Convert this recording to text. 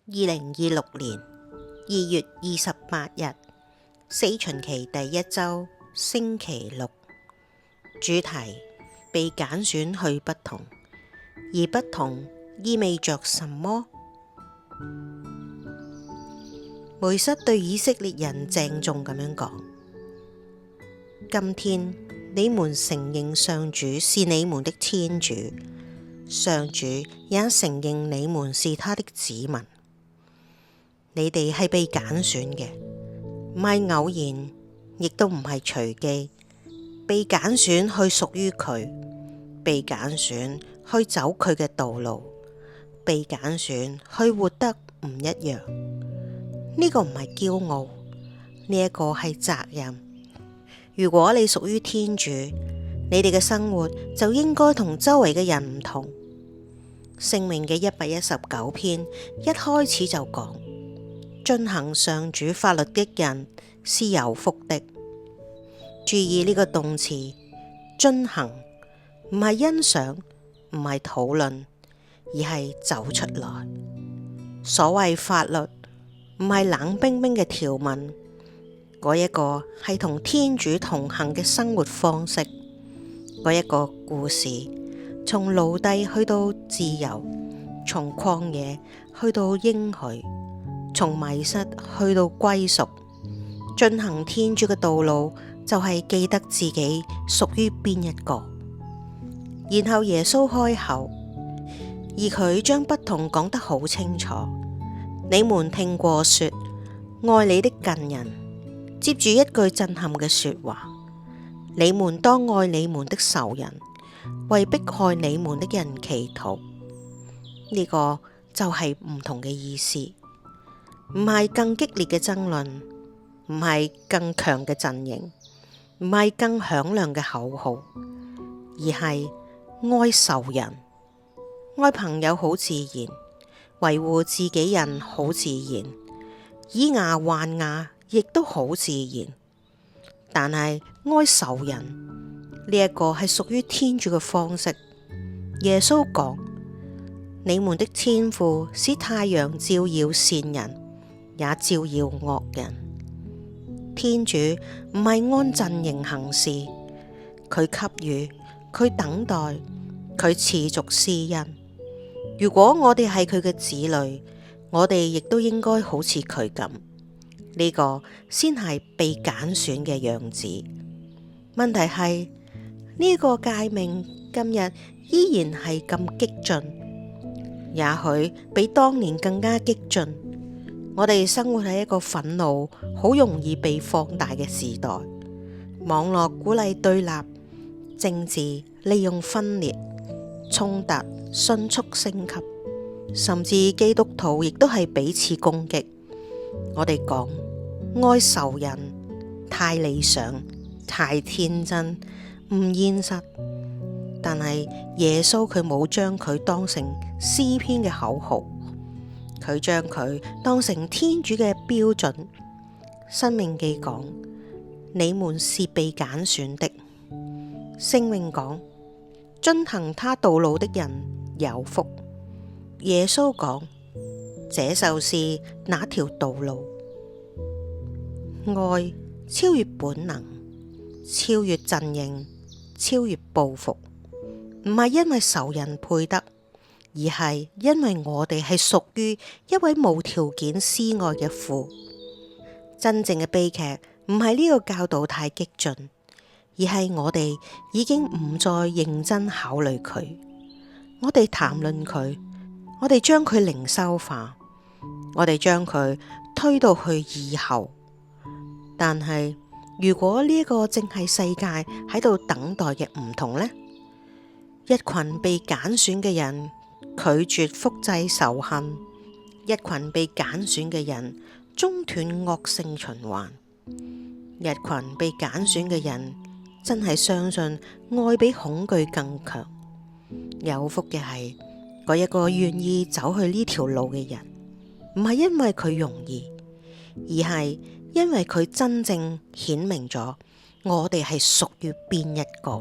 2026年2月28日，四旬期第一周，星期六。主題：被揀選去不同，而不同意味着什麼？梅瑟對以色列人鄭重咁樣講：今天你們承認上主是你們的天主，上主也承認你們是他的子民。你哋係被揀選嘅，唔係偶然，亦都唔係隨機。被揀選去屬於佢，被揀選去走佢嘅道路，被揀選去活得唔一樣。呢個唔係驕傲，呢一個係責任。如果你屬於天主，你哋嘅生活就應該同周圍嘅人唔同。聖詠嘅119篇一開始就講：遵行上主法律的人是有福的。注意呢個動詞遵行，唔係欣賞，唔係討論，而係走出來。所謂法律，唔係冷冰冰嘅條文，嗰一個係同天主同行嘅生活方式。嗰一個故事，從奴隸去到自由，從曠野去到應許，從迷失去到歸屬。進行天主嘅道路，就係記得自己屬於邊一個。然後耶穌開口，而佢將不同講得好清楚。你們聽過說，愛你的近人。接住一句震撼嘅說話：你們當愛你們的仇人，為迫害你們的人祈禱。呢個就係唔同嘅意思，唔係更激烈嘅爭論，唔係更強嘅陣營，唔係更響亮嘅口號，而係愛仇人。愛朋友好自然，維護自己人好自然，以牙還牙亦都好自然。但係愛仇人呢一個係屬於天主嘅方式。耶穌講：你們的天父使太陽照耀善人，也照耀惡人。天主唔係按陣營行事，佢給予，佢等待，佢持續施恩。如果我哋係佢嘅子女，我哋亦都應該好似佢咁。呢個先係被揀選嘅樣子。問題係呢個誡命今日依然係咁激進，也許比當年更加激進。我哋生活喺一個憤怒好容易被放大嘅時代，網絡鼓勵對立，政治利用分裂，衝突迅速升級，甚至基督徒亦都係彼此攻擊。我哋講愛仇人，太理想，太天真，唔現實。但係耶穌佢冇將佢當成詩篇嘅口號，佢將佢當成天主嘅標準。申命記講：你們是被揀選的。聖詠講：遵行他道路的人有福。耶穌講：這就是那條道路。愛超越本能，超越陣營，超越報復，唔係因為仇人配得，而係因為我哋係屬於一位無條件施愛嘅父。真正嘅悲劇唔係呢個教導太激進，而係我哋已經唔再認真考慮佢。我哋談論佢，我哋將佢靈修化，我哋將佢推到去以後。但係如果呢一個正係世界喺度等待嘅唔同呢？一群被揀選嘅人拒絕複製仇恨，一群被揀選嘅人中斷惡性循環，一群被揀選嘅人真係相信愛比恐懼更強。有福嘅係嗰一個願意走去呢條路嘅人，唔係因為佢容易，而係因為佢真正顯明咗我哋係屬於邊一個。